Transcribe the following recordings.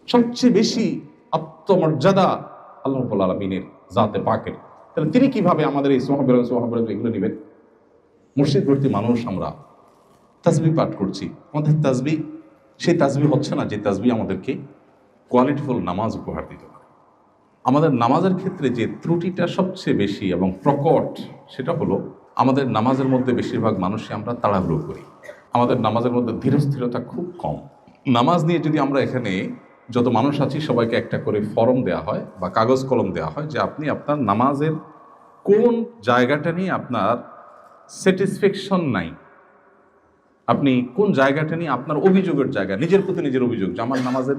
সবচেয়ে বেশি আত্মমর্যাদা আল্লাহ রাব্বুল আলামিনের জাতে পাকের। তাহলে তিনি কিভাবে আমাদের এই সুবহানাল্লাহ এগুলো নেবেন? মসজিদ ভর্তি মানুষ আমরা তাসবিহ পাঠ করছি, আমাদের তাসবিহ সেই তাসবিহ হচ্ছে না যে তাসবিহ আমাদেরকে কোয়ালিটিফুল নামাজ উপহার দিতে পারে। আমাদের নামাজের ক্ষেত্রে যে ত্রুটিটা সবচেয়ে বেশি এবং প্রকট, সেটা হলো আমাদের নামাজের মধ্যে বেশিরভাগ মানুষই আমরা তাড়াহুড়ো করি। আমাদের নামাজের মধ্যে ধীরস্থিরতা খুব কম। নামাজ নিয়ে যদি আমরা এখানে যত মানুষ আছি সবাইকে একটা করে ফর্ম দেওয়া হয় বা কাগজ কলম দেওয়া হয় যে আপনি আপনার নামাজের কোন জায়গাটা নিয়ে আপনার স্যাটিসফ্যাকশন নাই, আপনি কোন জায়গাটা নিয়ে আপনার অভিযোগের জায়গা, নিজের প্রতি নিজের অভিযোগ যে আমার নামাজের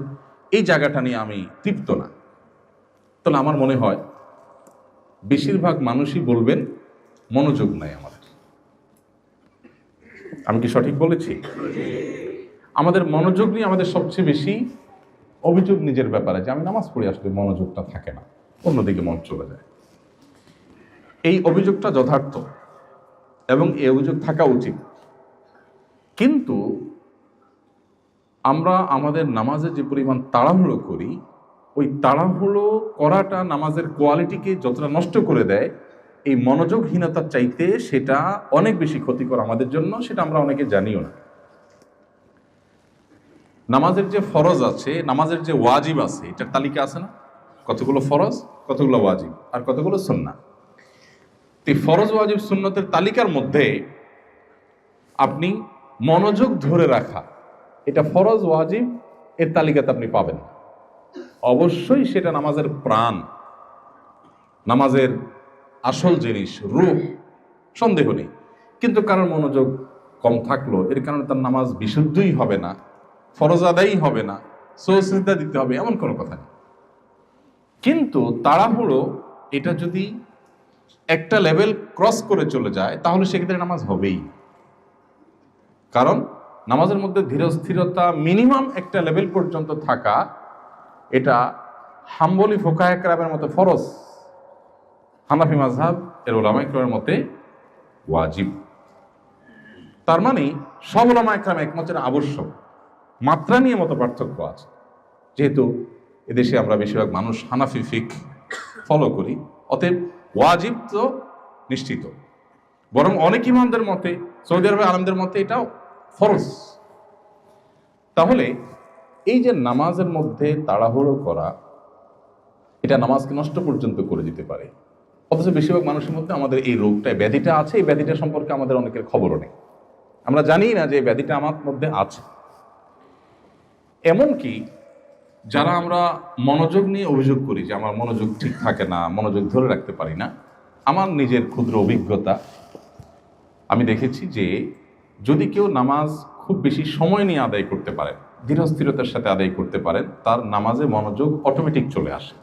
এই জায়গাটা নিয়ে আমি তৃপ্ত না, তাহলে আমার মনে হয় বেশিরভাগ মানুষই বলবেন মনোযোগ নাই আমাদের। আমি কি সঠিক বলেছি? আমাদের মনোযোগ নিয়ে আমাদের সবচেয়ে বেশি অভিযোগ নিজের ব্যাপারে, যে আমি নামাজ পড়ি আসলে মনোযোগটা থাকে না, অন্যদিকে মন চলে যায়। এই অভিযোগটা যথার্থ এবং এই অভিযোগ থাকা উচিত, কিন্তু আমরা আমাদের নামাজে যে পরিমাণ তাড়াহুড়ো করি, ওই তাড়াহুড়ো করাটা নামাজের কোয়ালিটিকে যতটা নষ্ট করে দেয়, এই মনোযোগহীনতার চাইতে সেটা অনেক বেশি ক্ষতিকর আমাদের জন্য। সেটা আমরা অনেকে জানিও না। নামাজের যে ফরজ আছে, নামাজের যে ওয়াজিব আছে, এটার তালিকা আছে না? কতগুলো ফরজ, কতগুলো ওয়াজিব, আর কতগুলো সুন্নাহ। এই ফরজ ওয়াজিব সুন্নতের তালিকার মধ্যে আপনি মনোযোগ ধরে রাখা, এটা ফরজ ওয়াজিব এর তালিকাতে আপনি পাবেন। অবশ্যই সেটা নামাজের প্রাণ, নামাজের আসল জিনিস, রূহ, সন্দেহ নেই। কিন্তু কারণ মনোযোগ কম থাকলো, এর কারণে তার নামাজ বিশুদ্ধই হবে না, ফরজ আদায়ই হবে না, সুজদা দিতে হবে, এমন কোনো কথা নেই। কিন্তু তাড়াহুড়ো এটা যদি একটা লেভেল ক্রস করে চলে যায়, তাহলে সেক্ষেত্রে নামাজ হবেই। কারণ নামাজের মধ্যে ধীরস্থিরতা মিনিমাম একটা লেভেল পর্যন্ত থাকা, এটা হাম্বলি ফুকাহে কেরামের মতে ফরজ, হানাফি মাযহাব এর উলামায়ে কেরামের মতে ওয়াজিব। তার মানে সব উলামায়ে কেরাম একমত এটা আবশ্যক। মাত্রা নিয়ে মত পার্থক্য আছে। যেহেতু এদেশে আমরা বেশিরভাগ মানুষ হানাফি ফিকহ ফলো করি, অতএব ওয়াজিব তো নিশ্চিত। বরং অনেক ইমামদের মতে, সৌদি আরবের আলেমদের মতে এটাও ফরজ। তাহলে এই যে নামাজের মধ্যে তাড়াহুড়ো করা, এটা নামাজকে নষ্ট পর্যন্ত করে দিতে পারে। অথচ বেশিরভাগ মানুষের মধ্যে আমাদের এই রোগটা, ব্যাধিটা আছে। এই ব্যাধিটা সম্পর্কে আমাদের অনেকের খবরও নেই, আমরা জানি না যে ব্যাধিটা আমার মধ্যে আছে। এমনকি যারা আমরা মনোযোগ নিয়ে অভিযোগ করি যে আমার মনোযোগ ঠিক থাকে না, মনোযোগ ধরে রাখতে পারি না, আমার নিজের ক্ষুদ্র অভিজ্ঞতা, আমি দেখেছি যে যদি কেউ নামাজ খুব বেশি সময় নিয়ে আদায় করতে পারেন, ধীরস্থিরতার সাথে আদায় করতে পারেন, তার নামাজে মনোযোগ অটোমেটিক চলে আসে।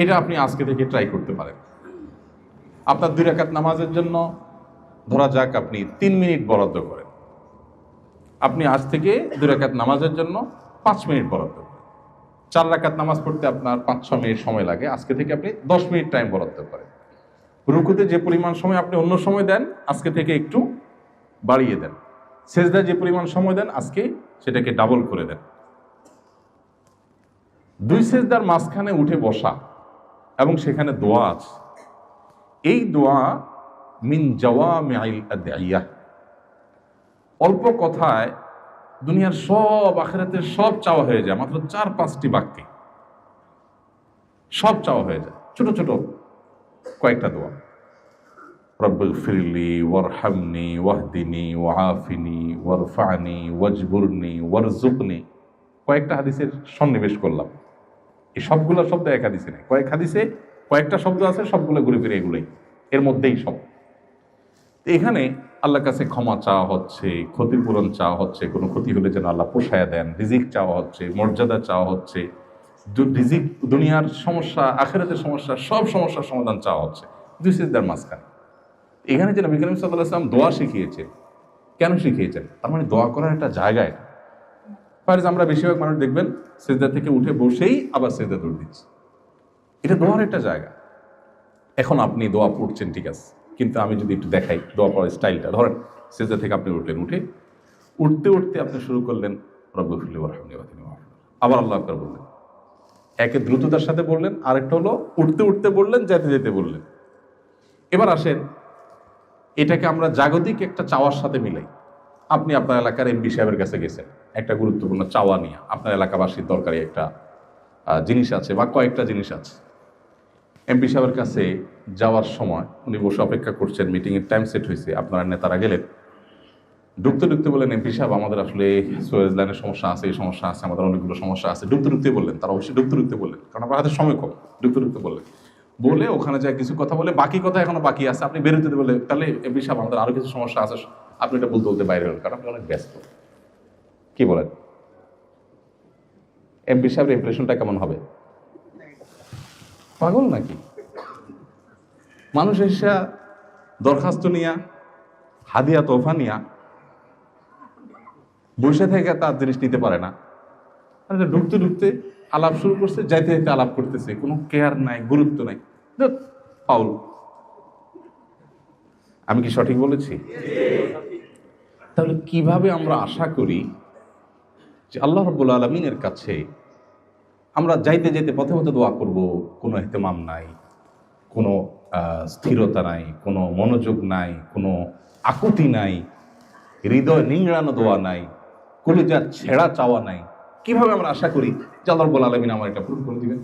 এটা আপনি আজকে থেকে ট্রাই করতে পারেন। আপনার 2 রাকাত নামাজের জন্য ধরা যাক আপনি 3 মিনিট বরাদ্দ করেন, আপনি আজ থেকে 2 রাকাত নামাজের জন্য 5 মিনিট বরাদ্দ করেন। 4 রাকাত নামাজ পড়তে আপনার 5-6 মিনিট সময় লাগে, আজকে থেকে আপনি 10 মিনিট টাইম বরাদ্দ করেন। রুকুতে যে পরিমাণ সময় আপনি অন্য সময় দেন, আজকে থেকে একটু বাড়িয়ে দেন। সেজদায় যে পরিমাণ সময় দেন, আজকে সেটাকে ডাবল করে দেন। 2 সেজদার মাঝখানে উঠে বসা এবং সেখানে দোয়া আছে। এই দোয়া মিন জাওয়ামিআল আদইয়া, অল্প কথায় দুনিয়ার সব, আখিরাতের সব চাওয়া হয়ে যায় মাত্র 4-5টি বাক্যে। সব চাওয়া হয়ে যায়, ছোট ছোট কয়েকটা দোয়া। রব্বিগফিরলি ওয়ারহামনি ওয়াহদিনি ওয়াআফিনি ওয়ারফা'নি ওয়াজবুরনি ওয়ারযুকনি। কয়েকটা হাদিসের সন্নিবেশ করলাম। এই সবগুলো শব্দ এক হাদিসে নেই, কয়েক হাদিসে কয়েকটা শব্দ আছে, সবগুলো ঘুরে ফিরে এগুলোই, এর মধ্যেই সব। এখানে আল্লাহর কাছে ক্ষমা চাওয়া হচ্ছে, ক্ষতিপূরণ চাওয়া হচ্ছে, কোনো ক্ষতি হলে যেন আল্লাহ পোষায়া দেন, রিজিক চাওয়া হচ্ছে, মর্যাদা চাওয়া হচ্ছে, রিজিক, দুনিয়ার সমস্যা, আখিরাতের সমস্যা, সব সমস্যার সমাধান চাওয়া হচ্ছে 2 সিজদার মাঝখানে। এখানে যে নবী করিম সাল্লাল্লাহু আলাইহি ওয়াসাল্লাম দোয়া শিখিয়েছেন, কেন শিখিয়েছেন? তার মানে দোয়া করার একটা জায়গা এটা। ফার্জ আমরা বেশিরভাগ মানুষ দেখবেন সিজদা থেকে উঠে বসেই আবার সিজদা দৌড় দিচ্ছে। এটা দোয়ার একটা জায়গা। এখন আপনি দোয়া পড়ছেন, ঠিক আছে, কিন্তু আমি যদি একটু দেখাই দোয়া পড়ার স্টাইলটা। ধরেন সিজদা থেকে আপনি উঠলেন, উঠতে উঠতে আপনি শুরু করলেন রব্বিগফিরলি ওয়ারহামনি ওয়াহদিনি ওয়াআফিনি। আবার আল্লাহু আকবার বললেন। একে দ্রুততার সাথে বললেন, আরেকটা হলো উঠতে উঠতে বললেন, যেতে যেতে বললেন। এবার আসেন, এটাকে আমরা জাগতিক একটা চাওয়ার সাথে মিলাই। আপনি আপনার এলাকার এমপি সাহেবের কাছে গেছেন একটা গুরুত্বপূর্ণ চাওয়া নিয়ে, আপনার এলাকাবাসীর দরকারি একটা জিনিস আছে বা কয়েকটা জিনিস আছে। এমপি সাহেবের কাছে যাওয়ার সময় উনি বসে অপেক্ষা করছেন, মিটিংয়ের টাইম সেট হয়েছে, আপনারা নেতারা গেলেন। ঢুকতে ঢুকতে বললেন, এমপি সাহেব আমাদের আসলে সুয়েজ লাইনের সমস্যা আছে, এই সমস্যা আছে, আমাদের অনেকগুলো সমস্যা আছে। ঢুকতে ঢুকতে বললেন, তারা অবশ্যই ঢুকতে ঢুকতে বললেন, কারণ আপনার হাতে সময় কম। ঢুকতে ঢুকতে বললেন, বলে ওখানে যায় কিছু কথা বলে বাকি কথা এখনো বাকি আছে, আপনি বেরোতে বলে, তাহলে এমপি সাহেব আমাদের আরো কিছু সমস্যা আছে, আপনি এটা বলতে বলতে বাইরে হলেন, কারণ আপনি অনেক ব্যস্ত। কি বলেন, এমপি সাহেবের ইমপ্রেশনটা কেমন হবে? পাগল নাকি? মানুষ এসে দরখাস্ত নিয়া, হাদিয়া তোফা নিয়া বসে থেকে তার জিনিস নিতে পারে না। ঢুকতে ঢুকতে আলাপ শুরু করছে, যাইতে যাইতে আলাপ করতেছে, কোনো কেয়ার নাই, গুরুত্ব নাই। ফাউল। আমি কি সঠিক বলেছি? তাহলে কিভাবে আমরা আশা করি যে আল্লাহ রাব্বুল আলামিনের কাছে আমরা যাইতে যাইতে পথে পথে দোয়া করব, কোনো ইহতেমাম নাই, কোনো স্থিরতা নাই, কোনো মনোযোগ নাই, কোনো আকুতি নাই, হৃদয় নিংড়ানো দোয়া নাই, কলিজার ছেঁড়া চাওয়া নাই। কিভাবে আমরা আশা করি যে আল্লাহ রাব্বুল আলামিন আমার এটা পূরণ করে দিবেন?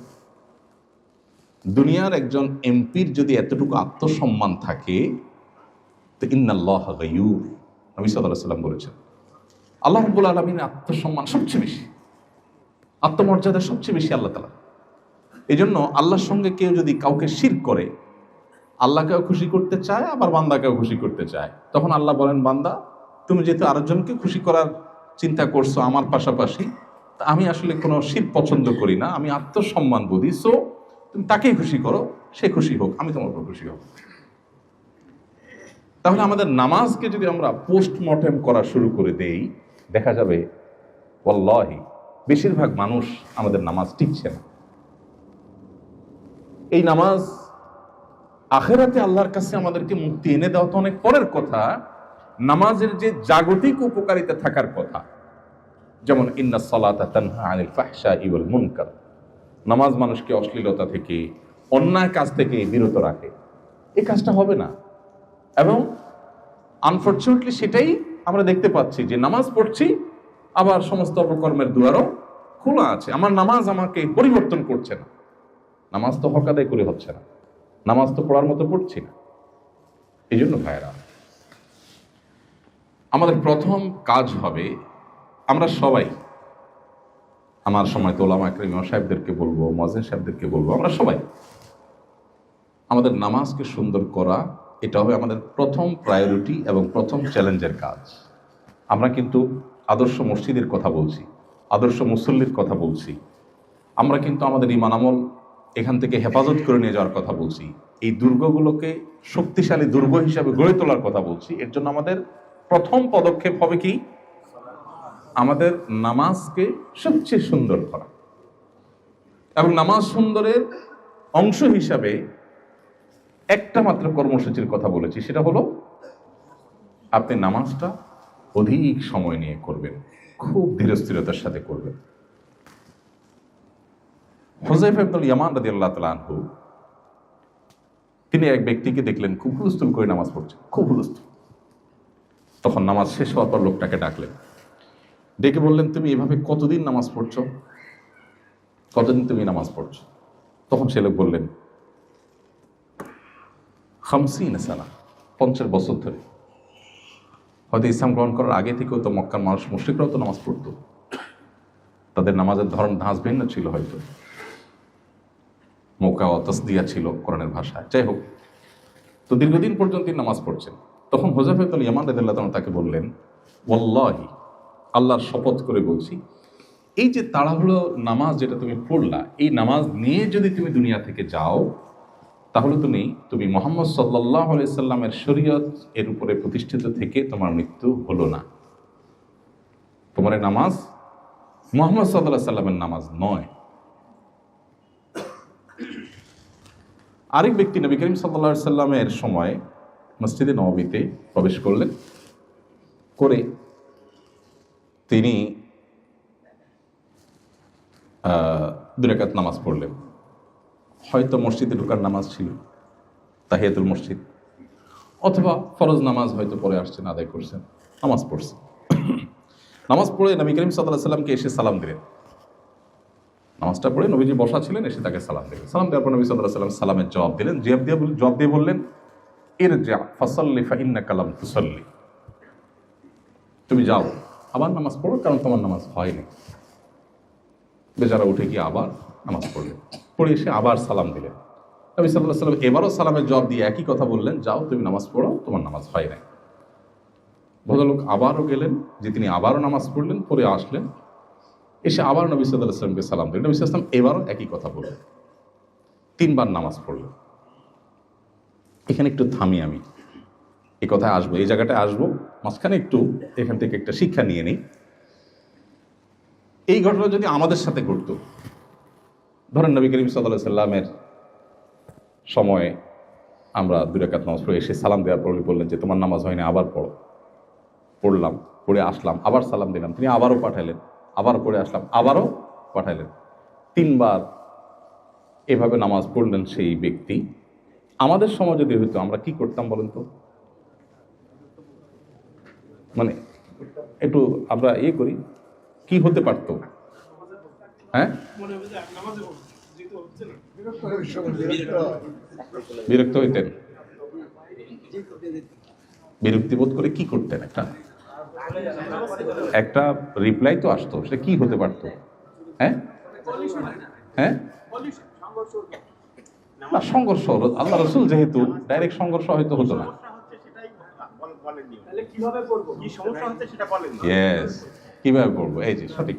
দুনিয়ার একজন এমপির যদি এতটুকু আত্মসম্মান থাকে, তো ইন্নাল্লাহ গায়ুর, নবী সাল্লাল্লাহু আলাইহি ওয়াসাল্লাম বলেছেন, আল্লাহ রাব্বুল আলামিনের আত্মসম্মান সবচেয়ে বেশি, আত্মমর্যাদা সবচেয়ে বেশি আল্লাহ তাআলা। এই জন্য আল্লাহর সঙ্গে কেউ যদি কাউকে শিরক করে, আল্লাহকেও খুশি করতে চায়, আবার বান্দাকেও খুশি করতে চায়, তখন আল্লাহ বলেন, বান্দা তুমি যেহেতু আরেকজনকে খুশি করার চিন্তা করছো আমার পাশাপাশি, তা আমি আসলে কোনো শিরক পছন্দ করি না, আমি আত্মসম্মান বুঝি, সো তুমি তাকেই খুশি করো, সে খুশি হোক, আমি তোমার উপর খুশি হব। তাহলে আমাদের নামাজকে যদি আমরা পোস্টমর্টেম করা শুরু করে দেই, দেখা যাবে ওয়াল্লাহি বেশিরভাগ মানুষ আমাদের নামাজ টিকছে না। এই নামাজ আখিরাতে আল্লাহর কাছে আমাদেরকে মুক্তি এনে দেওয়া তো অনেক পরের কথা, নামাজের যে জাগতিক উপকারিতা থাকার কথা, যেমন ইন্নাস সালাতা তানহা আনিল ফাহশাই ওয়াল মুনকার, নামাজ মানুষকে অশ্লীলতা থেকে, অন্যায় কাজ থেকে বিরত রাখে, এই কাজটা হবে না। এবং আনফরচুনেটলি সেটাই আমরা দেখতে পাচ্ছি, যে নামাজ পড়ছি আবার সমস্ত অপকর্মের দুয়ারও খোলা আছে। আমার নামাজ আমাকে পরিবর্তন করছে না, নামাজ তো হক আদায় করে হচ্ছে না, নামাজ তো পড়ার মতো পড়ছি না। এই জন্য ভাইরা, আমাদের প্রথম কাজ হবে, আমরা সবাই, আমার সময় তো ওলামা একরাম ইমাম সাহেবদেরকে বলবো, মুয়াজ্জিন সাহেবদেরকে বলবো, আমরা সবাই আমাদের নামাজকে সুন্দর করা, এটা হবে আমাদের প্রথম প্রায়োরিটি এবং প্রথম চ্যালেঞ্জের কাজ। আমরা কিন্তু আদর্শ মসজিদের কথা বলছি, আদর্শ মুসল্লির কথা বলছি, আমরা কিন্তু আমাদের ঈমান আমল এখান থেকে হেফাজত করে নিয়ে যাওয়ার কথা বলছি, এই দুর্গগুলোকে শক্তিশালী দুর্গ হিসাবে গড়ে তোলার কথা বলছি। এর জন্য আমাদের প্রথম পদক্ষেপ হবে কি? আমাদের নামাজকে সবচেয়ে সুন্দর করা। এবং নামাজ সুন্দরের অংশ হিসাবে একটা মাত্র কর্মসূচির কথা বলেছি, সেটা হলো আপনি নামাজটা অধিক সময় নিয়ে করবেন, খুব ধীরস্থিরতার সাথে করবেন। হুযায়ফা ইবনুল ইয়ামান রাদিয়াল্লাহু তাআলা আনহু, তিনি এক ব্যক্তিকে দেখলেন খুব হুলস্থুল করে নামাজ পড়ছে, খুব হুলস্থুল। তখন নামাজ শেষ হওয়ার পর লোকটাকে ডাকলেন, ডেকে বললেন, তুমি এভাবে কতদিন নামাজ পড়ছো? কতদিন তুমি নামাজ পড়ছো? তখন সে লোক বললেন, 50 সানা, 50 বছর ধরে। হয়তো ইসলাম গ্রহণ করার আগে থেকেও তো মক্কার মানুষ, মুশরিকরাও তো নামাজ পড়তো, তাদের নামাজের ধরন ধাঁচ ভিন্ন ছিল, হয়তো মৌকা ও তাসদিয়া ছিল কোরআনের ভাষায়, যাই হোক। তো দীর্ঘদিন পর্যন্ত তিনি নামাজ পড়ছেন। তখন হুযায়ফা ইবনুল ইয়ামান রাদিয়াল্লাহু তাআলা তাকে বললেন, ওয়াল্লাহি, আল্লাহর শপথ করে বলছি, এই যে তাড়াহুড়ো নামাজ যেটা তুমি পড়লা, এই নামাজ নিয়ে যদি তুমি দুনিয়া থেকে যাও, তাহলে তুমি মুহাম্মদ সাল্লাল্লাহু আলাইহি সাল্লামের শরীয়ত এর উপরে প্রতিষ্ঠিত থেকে তোমার মৃত্যু হলো না। তোমার এই নামাজ মুহাম্মদ সাল্লাল্লাহু আলাইহি সাল্লামের নামাজ নয়। আরেক ব্যক্তি নবী করিম সাল্লাল্লাহু আলাইহি সাল্লামের সময় মসজিদে নববীতে প্রবেশ করলেন, করে তিনি দুই রাকাত নামাজ পড়লেন, হয়তো মসজিদে ঢোকার নামাজ ছিল, তাহিয়াতুল মসজিদ, অথবা ফরজ নামাজ হয়তো পরে আসছেন, আদায় করছেন, নামাজ পড়ছেন। নামাজ পড়ে নবী করিম সাল্লাল্লাহু আলাইহি সাল্লামকে এসে সালাম দিলেন। নামাজটা পড়ে নবীজি বসা ছিলেন, এসে তাকে সালাম দিলেন। সালাম দেওয়ার পর নবী সাল্লাল্লাহু আলাইহি সাল্লাম সালামের জবাব দিলেন। জবাব দিয়ে বললেন, ইরজা ফাসাল্লি ফাইন্নাকা লাম তুসাল্লি, তুমি যাও আবার নামাজ পড়ো, কারণ তোমার নামাজ হয়নি। বেচারা উঠে গিয়ে আবার নামাজ পড়লেন, পড়ে এসে আবার সালাম দিলেন। নবী সাল্লাল্লাহু আলাইহি সাল্লাম এবারও সালামের জবাব দিয়ে একই কথা বললেন, যাও তুমি নামাজ পড়ো, তোমার নামাজ হয় নাই। ভদ্রলোক আবারও গেলেন, যে তিনি আবারও নামাজ পড়লেন, পরে আসলেন, এসে আবার নবী সাল্লাল্লাহু আলাইহি সাল্লামকে সালাম দিলেন। নবী সাল্লাল্লাহু আলাইহি সাল্লাম এবারও একই কথা বললেন, 3 বার নামাজ পড়লেন। এখানে একটু থামি, আমি এই কথায় আসবো, এই জায়গাটায় আসবো, মাঝখানে একটু এখান থেকে একটা শিক্ষা নিয়ে নিই। এই ঘটনা যদি আমাদের সাথে ঘটতো, ধরেন নবী করিম সাল্লাল্লাহু আলাইহি সাল্লামের সময়ে আমরা 2 রাকাত নামাজ পড়ে এসে সালাম দেওয়ার পরে বললেন যে তোমার নামাজ হয়নি, আবার পড়ো। পড়লাম, পড়ে আসলাম, আবার সালাম দিলাম, তিনি আবারও পাঠাইলেন, আবার পড়ে আসলাম, আবারও পাঠাইলেন। 3 বার এভাবে নামাজ পড়লেন সেই ব্যক্তি। আমাদের সময় যদি হইতো আমরা কি করতাম বলেন তো? মানে একটু আমরা করি, কি হতে পারত? হ্যাঁ, বিরক্ত হইতেন, বিরক্তি বোধ করে কি করতেন? একটা রিপ্লাই তো আসতো, সেটা কি হতে পারতো? হ্যাঁ হ্যাঁ, না সংঘর্ষ, আল্লাহ রাসূল যেহেতু ডাইরেক্ট সংঘর্ষ হয়তো হতো না। কিভাবে পড়বো, এই যে সঠিক।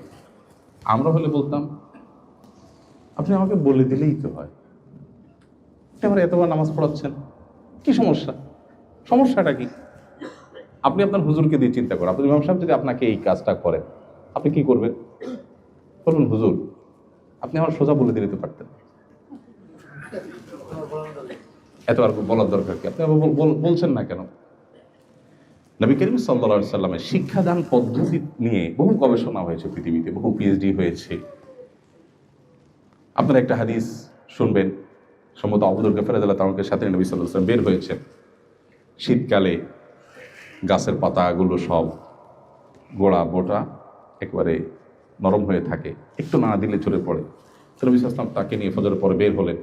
আমরা হলে বলতাম আপনি আমাকে বলে দিলেই তো হয়, এবার এতবার নামাজ পড়াচ্ছেন, কি সমস্যা? সমস্যাটা কি? আপনি আপনার হুজুরকে দিয়ে চিন্তা করেন, আপনার ইমাম সাহেব যদি আপনাকে এই কাজটা করেন, আপনি কি করবেন? বলুন হুজুর আপনি আমার সোজা বলে দিতে পারতেন, এত আর বলার দরকার কি? আপনি বলছেন না কেন? নবী করিম সাল্লাল্লাহু আলাইহি সাল্লামের শিক্ষাদান পদ্ধতি নিয়ে বহু গবেষণা হয়েছে পৃথিবীতে, বহু পিএইচডি হয়েছে। আপনারা একটা হাদিস শুনবেন, সম্ভবত আবু যর গফার রাদিয়াল্লাহু তাআলার সাথে নবী সাল্লাল্লাহু আলাইহি সাল্লাম বের হয়েছেন। শীতকালে গাছের পাতাগুলো সব গোড়া বোটা একেবারে নরম হয়ে থাকে, একটু না দিলে ঝরে পড়ে। তো নবী সাল্লাল্লাহু আলাইহি সাল্লাম তাকে নিয়ে ফজরের পরে বের হলেন।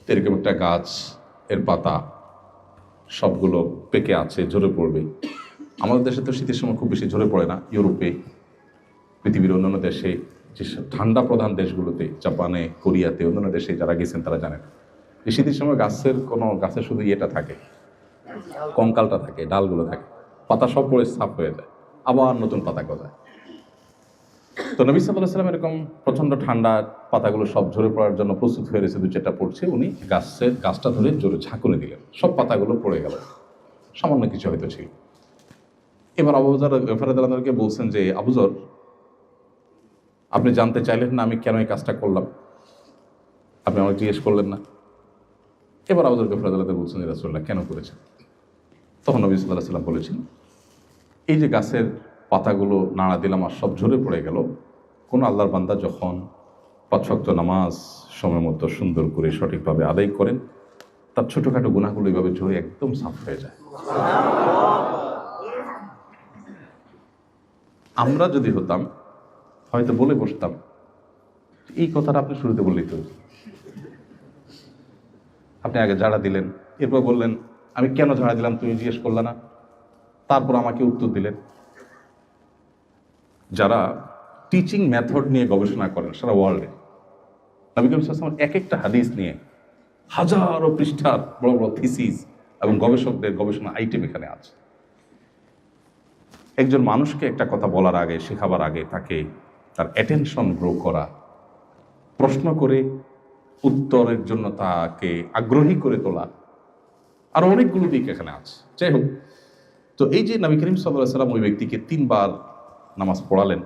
এরকম একটা গাছ, এর পাতা সবগুলো পেকে আছে, ঝরে পড়বে। আমাদের দেশে তো শীতের সময় খুব বেশি ঝরে পড়ে না, ইউরোপে, পৃথিবীর অন্যান্য দেশে, যে ঠান্ডা প্রধান দেশগুলোতে, জাপানে, কোরিয়াতে, অন্যান্য দেশে যারা গেছেন তারা জানেন যে শীতের সময় গাছের শুধু ইয়েটা থাকে, কঙ্কালটা থাকে, ডালগুলো থাকে, পাতা সব পড়ে সাফ হয়ে যায়, আবার নতুন পাতা গজায়। তো নবী সাল্লাল্লাহু আলাইহি সাল্লাম এরকম প্রচন্ড ঠান্ডা, পাতাগুলো সব ঝরে পড়ার জন্য প্রস্তুত হয়ে রয়েছে, 2-4টা পড়ছে, উনি গাছটা ধরে জোরে ঝাঁকুনি দিলেন, সব পাতাগুলো পড়ে গেল, সামান্য কিছু হয়তো ছিল। এবার আবু যর গফার রাদিয়াল্লাহু আনহুকে বলছেন যে আবু যর, আপনি জানতে চাইলেন না আমি কেন এই কাজটা করলাম? আপনি আমাকে জিজ্ঞেস করলেন না? এবার আবু যর গফার রাদিয়াল্লাহু আনহু বলছেন যে রাসূলুল্লাহ কেন করেছেন? তখন নবী সাল্লাল্লাহু আলাইহি সাল্লাম বলেছেন, এই যে গাছের পাতাগুলো নাড়া দিলাম আর সব ঝরে পড়ে গেল, কোন আল্লাহর বান্দা যখন 5 ওয়াক্ত নামাজ সময় মতো সুন্দর করে সঠিকভাবে আদায় করেন, তার ছোটখাটো গুনাহগুলো এইভাবে ঝরে একদম সাফ হয়ে যায়। আমরা যদি হতাম হয়তো বলে বসতাম, এই কথাটা আপনি শুরুতে বললেই তো, আপনি আগে ঝাড়া দিলেন, এরপর বললেন আমি কেন ঝাড়া দিলাম তুমি জিজ্ঞেস করলে না, তারপর আমাকে উত্তর দিলেন। যারা টিচিং মেথড নিয়ে গবেষণা করেন সারা ওয়ার্ল্ডে, নবী করিম সাল্লাল্লাহু আলাইহি ওয়াসাল্লাম এক একটা হাদিস নিয়ে হাজারো পৃষ্ঠার বড় বড় থিসিস এবং গবেষকদের গবেষণা আইটেম এখানে আছে। একজন মানুষকে একটা কথা বলার আগে, শেখাবার আগে তাকে তার অ্যাটেনশন গ্রো করা, প্রশ্ন করে উত্তরের জন্য তাকে আগ্রহী করে তোলা, আর অনেকগুলো দিক এখানে আছে। যাই হোক, তো এই যে নবী করিম সাল্লাল্লাহু আলাইহি ওয়াসাল্লাম ওই ব্যক্তিকে 3 বার নামাজ পড়ালেন,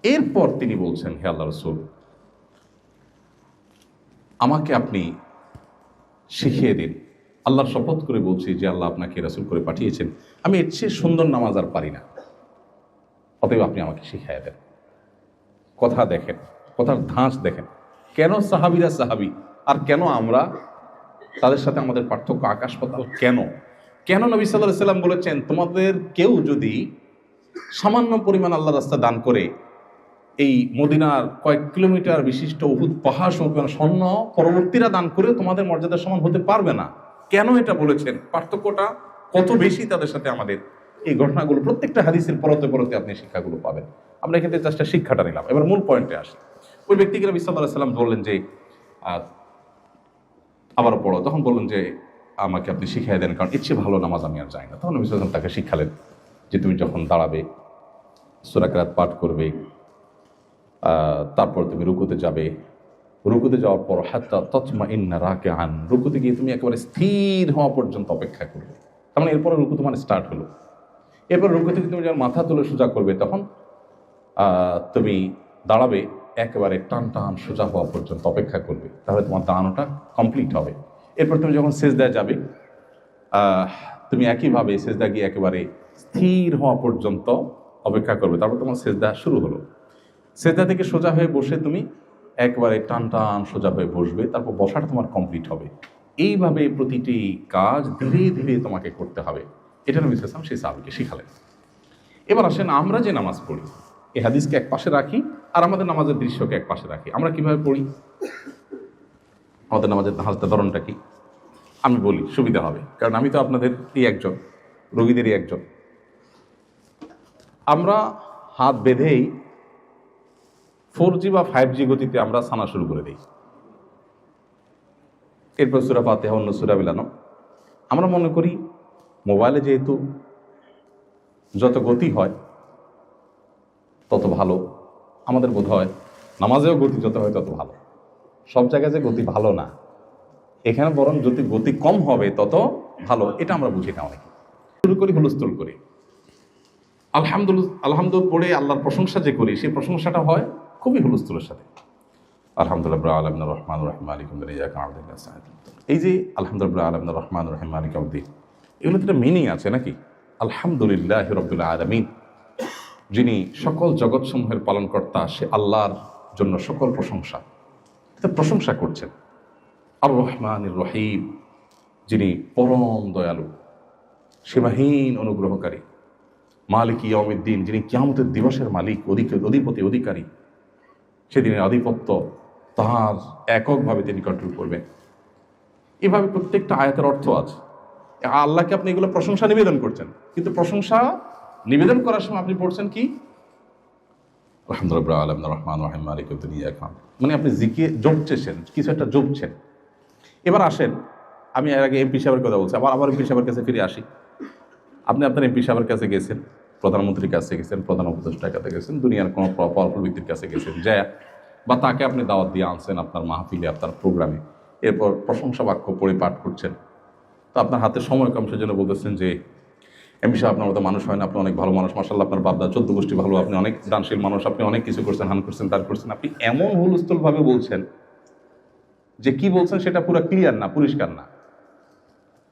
এরপর তিনি বলছেন হে আল্লাহ রাসূল, আমাকে আপনি শিখিয়ে দিন, আল্লাহর শপথ করে বলছি যে আল্লাহ আপনাকে রাসূল করে পাঠিয়েছেন, আমি এর চেয়ে সুন্দর নামাজ আর পারি না, অতএব আপনি আমাকে শিখিয়ে দেন। কথা দেখেন, কথার ধাঁচ দেখেন, কেন সাহাবীরা সাহাবী আর কেন আমরা, তাদের সাথে আমাদের পার্থক্য আকাশ পাতাল। কেন কেন নবী সাল্লাল্লাহু আলাইহি সাল্লাম বলেছেন, তোমাদের কেউ যদি সামান্য পরিমাণ আল্লাহ রাস্তা দান করে এই মদিনার কয়েক কিলোমিটার বিশিষ্ট উহুদ পাহাড় সমপরিমাণ স্বর্ণ পরবর্তীরা দান করে তোমাদের মর্যাদার সমান হতে পারবে না। কেন এটা বলেছেন, পার্থক্যটা কত বেশি তাদের সাথে আমাদের। এই ঘটনাগুলো প্রত্যেকটা হাদিসের পরতে পরতে আপনি শিক্ষাগুলো পাবেন। আমরা এখান থেকে জাস্ট শিক্ষাটা নিলাম। এবার মূল পয়েন্টে আসি। ওই ব্যক্তিকে নবী সাল্লাল্লাহু আলাইহি সাল্লাম বললেন যে আবারও পড়ো, তখন বললেন যে আমাকে আপনি শিখিয়ে দেন, কারণ এর চেয়ে ভালো নামাজ আমি আর যাই না। তখন নবী সাল্লাল্লাহু আলাইহি সাল্লাম তাকে শিখালেন যে তুমি যখন দাঁড়াবে সূরা কিরাত পাঠ করবে, তারপর তুমি রুকুতে যাবে, রুকুতে যাওয়ার পর হাত্তা তাতমাইন্না রাকিআন, রুকুতে গিয়ে তুমি একেবারে স্থির হওয়া পর্যন্ত অপেক্ষা করবে। তার মানে এরপরে রুকু তোমার স্টার্ট হলো। এরপর রুকু থেকে তুমি যখন মাথা তুলে সোজা করবে, তখন তুমি দাঁড়াবে, একেবারে টান টান সোজা হওয়া পর্যন্ত অপেক্ষা করবে, তাহলে তোমার দাঁড়ানোটা কমপ্লিট হবে। এরপর তুমি যখন সেজদায় যাবে, তুমি একইভাবে সেজদা গিয়ে একেবারে স্থির হওয়া পর্যন্ত অপেক্ষা করবে, তারপর তোমার সেজদা শুরু হলো। সেজদা থেকে সোজা হয়ে বসে তুমি একবারে টান টান সোজা হয়ে বসবে, তারপর বসাটা তোমার কমপ্লিট হবে। এইভাবে প্রতিটি কাজ ধীরে ধীরে তোমাকে করতে হবে। এটা নবী সাল্লাল্লাহু আলাইহি ওয়াসাল্লাম সেই সাহাবীকে শিখালেন। এবার আসেন আমরা যে নামাজ পড়ি, এই হাদিসকে এক পাশে রাখি আর আমাদের নামাজের দৃশ্যকে এক পাশে রাখি। আমরা কিভাবে পড়ি, আমাদের নামাজের হালতা ধরনটা কি, আমি বলি সুবিধা হবে, কারণ আমি তো আপনাদেরই একজন, রোগীদেরই একজন। আমরা হাত বেঁধেই 4G বা 5G গতিতে আমরা সানা শুরু করে দিই। এরপর সূরা ফাতিহা, অন্য সূরা মিলানো। আমরা মনে করি মোবাইলে যেহেতু যত গতি হয় তত ভালো, আমাদের বোধ হয় নামাজেও গতি যত হয় তত ভালো। সব জায়গায় যে গতি ভালো না, এখানে বরং যদি গতি কম হবে তত ভালো, এটা আমরা বুঝি না। অনেকে শুরু করি হুলস্থুল করি, আলহামদুলিল্লাহ পড়ে আল্লাহর প্রশংসা যে করি, সেই প্রশংসাটা হয় খুবই হুলস্থুলের সাথে। আলহামদুলিল্লাহ রাব্বিল আলামিন রহমানির রহিম মালিকি ইয়াউমিদ্দিন ইয়াকা না'বুদু ওয়া ইয়াকা নাস্তাঈন। এই যে আলহামদুলিল্লাহ রাব্বিল আলামিন রহমানির রহিম মালিকি ইয়াউমিদ্দিন, এগুলোতে একটা মিনিং আছে নাকি? আলহামদুলিল্লাহি রাব্বিল আলামিন, যিনি সকল জগৎসমূহের পালনকর্তা, সে আল্লাহর জন্য সকল প্রশংসা, এটা প্রশংসা করছেন। আর রহমানির রহিম, যিনি পরম দয়ালু, সীমাহীন অনুগ্রহকারী। মালিকি ইয়াউমিদ্দিন, যিনি কিয়ামতের দিবসের মালিক, অধিপতি, অধিকারী। সেদিনের আধিপত্য তাহার এককভাবে তিনি কন্ট্রোল করবেন। এভাবে প্রত্যেকটা আয়াতের অর্থ আছে। আল্লাহকে আপনি এগুলো প্রশংসা নিবেদন করছেন, কিন্তু প্রশংসা নিবেদন করার সময় আপনি পড়ছেন কি? আলহামদুলিল্লাহ রাব্বিল আলামিন রহমানির রহিম মালিকি ইয়াউমিদ্দিন ইয়াকা না'বুদু, মানে আপনি জপছেন, কিছু একটা জপছেন। এবার আসেন, আমি এর আগে এমপি সাহেবের কথা বলছি, আবার এমপি সাহেবের কাছে ফিরে আসি। আপনি আপনার এমপি সাহেবের কাছে গেছেন, প্রধানমন্ত্রীর কাছে গেছেন, প্রধান উপদেষ্টার কাছে গেছেন, দুনিয়ার কোনো পাওয়ারফুল ব্যক্তির কাছে গেছেন, যায় বা তাকে আপনি দাওয়াত দিয়ে আনছেন আপনার মাহফিলে, আপনার প্রোগ্রামে। এরপর প্রশংসা বাক্য পড়ে পাঠ করছেন। তো আপনার হাতে সময় কম, সেজন্য বলতেছেন যে এমপি সাহেব আপনার মতো মানুষ হয় না, আপনি অনেক ভালো মানুষ, মাশাআল্লাহ আপনার বাপদা 14 গোষ্ঠী ভালো, আপনি অনেক দানশীল মানুষ, আপনি অনেক কিছু করছেন, হান করছেন, তার করছেন। আপনি এমন হুলস্থুলভাবে বলছেন যে কি বলছেন সেটা পুরো ক্লিয়ার না, পরিষ্কার না।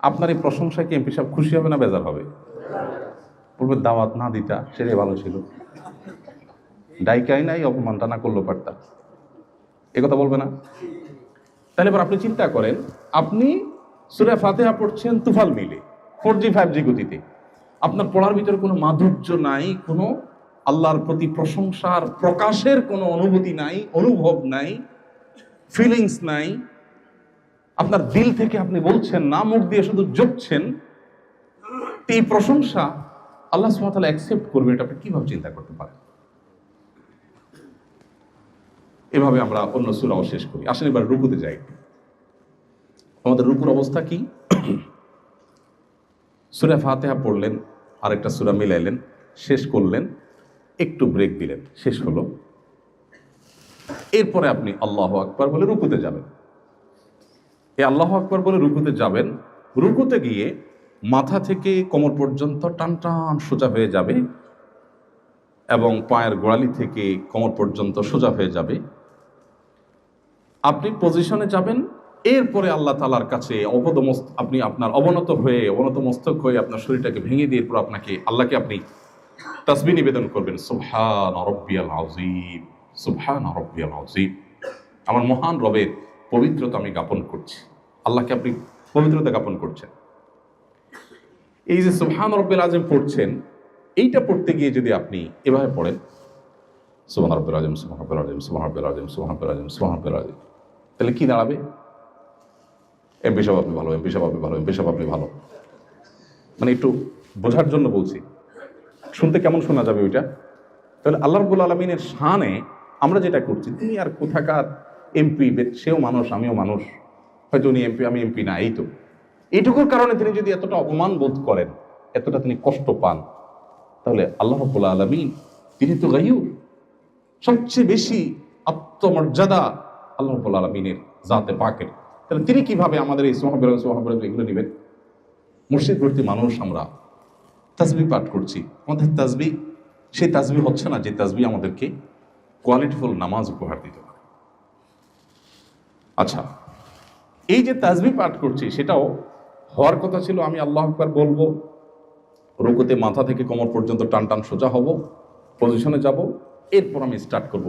আপনার এই প্রশংসায় কি এমপি সাহেব খুশি হবে না বেজার হবে? বলবে দাওয়াত না দিতা সেটাই ভালো ছিল, ডাইকাই নাই, অপমানটা না করলেও পারতাম, এ কথা বলবে না? তাহলে এবার আপনি চিন্তা করেন, আপনি সূরা ফাতিহা পড়ছেন তুফাল মিলে 4G 5G গতিতে, আপনার পড়ার ভিতরে কোনো মাধুর্য নাই, কোনো আল্লাহর প্রতি প্রশংসার প্রকাশের কোনো অনুভূতি নাই, অনুভব নাই, ফিলিংস নাই। আপনার দিল থেকে আপনি বলছেন না, মুখ দিয়ে শুধু জপছেন। এই প্রশংসা আল্লাহ সুবহানাহু ওয়া তাআলা অ্যাকসেপ্ট করবে, এটা আপনি কিভাবে চিন্তা করতে পারেন? এভাবে আমরা অন্য সূরাও শেষ করি। আসেন এবার রুকুতে যাই। আমাদের রুকুর অবস্থা কি? সূরা ফাতিহা পড়লেন, আরেকটা সূরা মিলাইলেন, শেষ করলেন, একটু ব্রেক দিলেন, শেষ হলো। এরপরে আপনি আল্লাহু আকবার বলে রুকুতে যাবেন। এই আল্লাহু আকবার বলে রুকুতে যাবেন। রুকুতে গিয়ে মাথা থেকে কোমর পর্যন্ত টান টান সোজা হয়ে যাবে এবং পায়ের গোড়ালি থেকে কোমর পর্যন্ত সোজা হয়ে যাবে। আপনি পজিশনে যাবেন। এরপরে আল্লাহ তাআলার কাছে আপনি আপনার অবনত মস্তক হয়ে আপনার শরীরটাকে ভেঙে দিয়ে এরপর আল্লাহকে আপনি তাসবিহ নিবেদন করবেন, সুবহান রাব্বিয়াল আযীম, সুবহান রাব্বিয়াল আযীম, আমার মহান রবের পবিত্রতা আমি জ্ঞাপন করছি। আল্লাহকে আপনি পবিত্রতা জ্ঞাপন করছেন। এই যে সুবহান রাব্বিল আযীম পড়ছেন, এইটা পড়তে গিয়ে যদি আপনি এভাবে পড়েন সুবহান রাব্বিল আযীম, সুবহান রাব্বিল আযীম, সুবহান রাব্বিল আযীম, সুবহান রাব্বিল আযীম, সুবহান রাব্বিল আযীম, তাহলে কি দাঁড়াবে? এমপি সাহেব আপনি ভালো, এমপি সাহেব আপনি ভালো, এমপি সাহেব আপনি ভালো। মানে একটু বোঝার জন্য বলছি, শুনতে কেমন শোনা যাবে ওইটা? তাহলে আল্লাহ রাব্বুল আলামিনের শানে আমরা যেটা করছি, তিনি আর কোথাকার এমপি, সেও মানুষ আমিও মানুষ, হয়তো উনি এমপি আমি এমপি না, এই তো এইটুকুর কারণে তিনি যদি এতটা অপমান বোধ করেন, এতটা তিনি কষ্ট পান, তাহলে আল্লাহ রাব্বুল আলামিন তিনি তো গায়ুব, সবচেয়ে বেশি আত্মমর্যাদা আল্লাহ রাব্বুল আলামিনের জাতে পাকের, তাহলে তিনি কিভাবে আমাদের এই সুবহানাল্লাহ এগুলো নেবেন? মুর্শিদ ভর্তি মানুষ আমরা তাসবিহ পাঠ করছি, আমাদের তাসবিহ সেই তাসবিহ হচ্ছে না যে তাসবিহ আমাদেরকে কোয়ালিটিফুল নামাজ উপহার দিতে পারে। আচ্ছা, এই যে তাসবিহ পাঠ করছি সেটাও হওয়ার কথা ছিল আমি আল্লাহু আকবার বলবো, রুকুতে মাথা থেকে কোমর পর্যন্ত টান টান সোজা হব, পজিশনে যাব, এরপর আমি স্টার্ট করব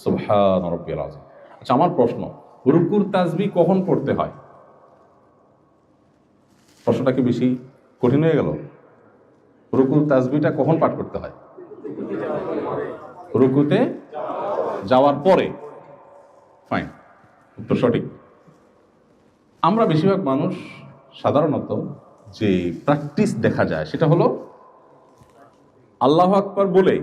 সুবহান রাব্বিয়াল আযীম। আচ্ছা, আমার প্রশ্ন, রুকুর তাসবিহ কখন পড়তে হয়? প্রশ্নটা কি বেশি কঠিন হয়ে গেল? রুকুর তাসবিহটা কখন পাঠ করতে হয়? রুকুতে যাওয়ার পরে। ফাইন, উত্তর সঠিক। আমরা বেশিরভাগ মানুষ সাধারণত যে প্র্যাকটিস দেখা যায় সেটা হলো আল্লাহু আকবার বলে,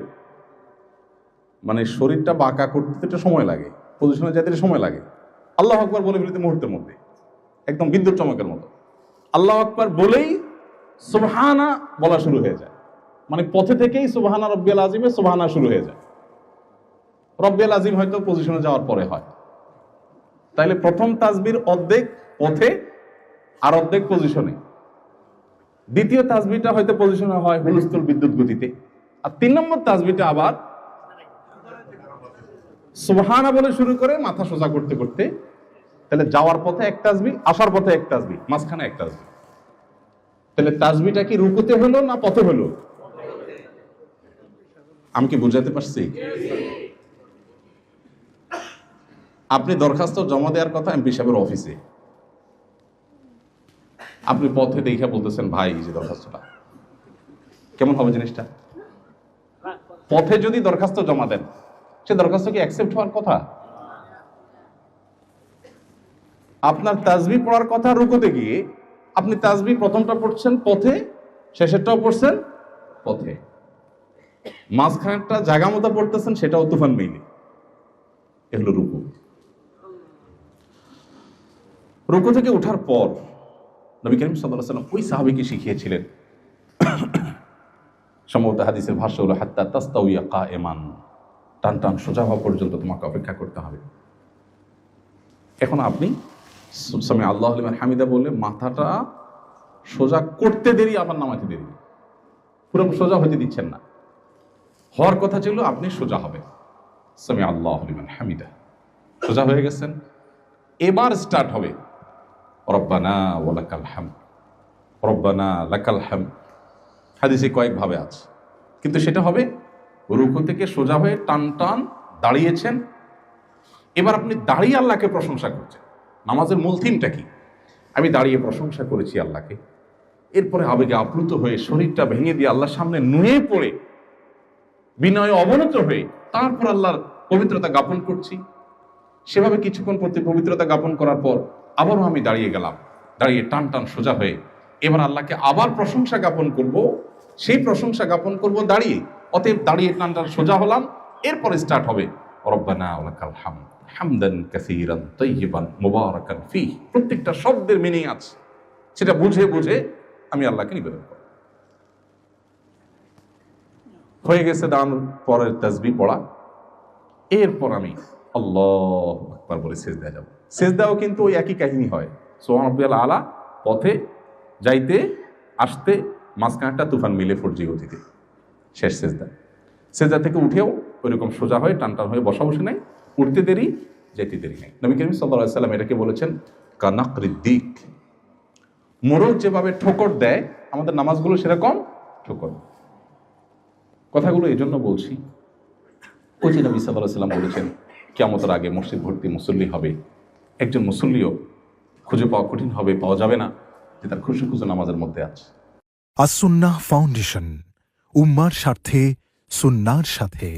মানে শরীরটা বাঁকা করতে একটু সময় লাগে, পজিশনে যেতে সময় লাগে, আল্লাহু আকবার বলে ফেলতে মুহূর্তের মধ্যে, একদম বিদ্যুৎ চমকের মতো আল্লাহু আকবার বলেই সুবহানা বলা শুরু হয়ে যায়, মানে পথে থেকেই সুবহানা রাব্বিয়াল আযীমে সুবহানা শুরু হয়ে যায়। রাব্বিয়াল আযীম হয়তো পজিশনে যাওয়ার পরে হয়, তাইলে প্রথম তাসবির অর্ধেক পথে আর অর্ধেক পজিশনে, দ্বিতীয় তাসবিহটা হয়তো পজিশনে হয় হুলস্থুল বিদ্যুৎ গতিতে, আর 3 নম্বর তাসবিহটা আবার সুবহানা বলে শুরু করে মাথা সোজা করতে করতে, তাহলে যাওয়ার পথে এক তাসবিহ, আসার পথে এক তাসবিহ, মাঝখানে এক তাসবিহ। তাহলে তাসবিহটা কি রুকুতে হলো না পথে হলো? আমি কি বুঝাতে পারছি? আপনি দরখাস্ত জমা দেওয়ার কথা এমপি সাহেবের অফিসে, আপনি পথে দেখে বলতেছেন ভাই এই যে দরখাস্তটা, কেমন হবে জিনিসটা? পথে যদি দরখাস্ত জমা দেন, সে দরখাস্ত কি অ্যাকসেপ্ট হওয়ার কথা? আপনার তাসবিহ পড়ার কথা রুকুতে গিয়ে, আপনি তাসবিহ প্রথমটা পড়ছেন পথে, শেষেরটাও পড়ছেন পথে, মাঝখানেরটা জায়গা মতো পড়তেছেন সেটাও তুফান মেইলে, এগুলো রুকু। রুকু থেকে ওঠার পর নবী করিম সাল্লাল্লাহু আলাইহি ওয়াসাল্লাম ওই সাহাবীকে শিখিয়েছিলেন, সম্ভবত হাদিসের ভাষ্য হলো হাত্তা তাস্তাউইয়া কায়েমান, টান টান সোজা হওয়া পর্যন্ত তোমাকে অপেক্ষা করতে হবে। এখন আপনি সামি আল্লাহু লিমান হামিদা বলে মাথাটা সোজা করতে দেরি, আবার নামাতে দেরি, পুরো সোজা হতে দিচ্ছেন না। হওয়ার কথা ছিল আপনি সোজা হবে, সামি আল্লাহু লিমান হামিদা, সোজা হয়ে গেছেন, এবার স্টার্ট হবে রব্বানা ওয়া লাকাল হামদ, রব্বানা লাকাল হামদ। হাদিসে কয়েকভাবে আছে, কিন্তু সেটা হবে রুকু থেকে সোজা হয়ে টান টান দাঁড়িয়েছেন, এবার আপনি দাঁড়িয়ে আল্লাহকে প্রশংসা করছেন। নামাজের মূল থিমটা কি? আমি দাঁড়িয়ে প্রশংসা করেছি আল্লাহকে, এরপরে আবেগে আপ্লুত হয়ে শরীরটা ভেঙে দিয়ে আল্লাহর সামনে নুয়ে পড়ে বিনয়ে অবনত হয়ে তারপর আল্লাহর পবিত্রতা জ্ঞাপন করছি। সেভাবে কিছুক্ষণ প্রতি পবিত্রতা জ্ঞাপন করার পর আবারও আমি দাঁড়িয়ে গেলাম, দাঁড়িয়ে টান টান সোজা হয়ে এবার আল্লাহকে আবার প্রশংসা জ্ঞাপন করব, সেই প্রশংসা জ্ঞাপন করব দাঁড়িয়ে, অতএব দাঁড়িয়ে টান টান সোজা হলাম, এরপরে স্টার্ট হবে রব্বানা ওয়া লাকাল হামদ হামদান কাসীরান তাইয়িবান মুবারাকান ফীহ। প্রত্যেকটা শব্দের মিনিং আছে, সেটা বুঝে বুঝে আমি আল্লাহকে নিবেদন করব। হয়ে গেছে দাঁড়ানোর পরের তাসবিহ পড়া, এরপর আমি আল্লাহু আকবার বলে সিজদায় যাব। সিজদাও কিন্তু ওই একই কাহিনী হয়, সুবহান রাব্বিয়াল আলা, পথে যাইতে আসতে মাঝখানটা তুফান মিলে ফোরজি গতিতে শেষ সিজদা। সিজদা থেকে উঠেও ওইরকম সোজা হয়ে টান টান হয়ে বসা বসে নাই, উঠতে দেরি যেতে দেরি নেই। নবী করিম সাল্লাল্লাহু আলাইহি ওয়াসাল্লাম এটাকে বলেছেন কানাকরিদ দিক, মোরগ যেভাবে ঠোকর দেয় আমাদের নামাজগুলো সেরকম ঠোকর। কথাগুলো এই জন্য বলছি, ওই যে নবী সাল্লাল্লাহু আলাইহি সাল্লাম বলেছেন কিয়ামতের আগে মসজিদ ভর্তি মুসল্লি হবে, একজন মুসল্লিও খুঁজে পাওয়া কঠিন হবে, পাওয়া যাবে না যে তার খুশু খুশু নামাজের মধ্যে আছে। আসুন্নাহ ফাউন্ডেশন, উম্মার স্বার্থে সুন্নাহর সাথে।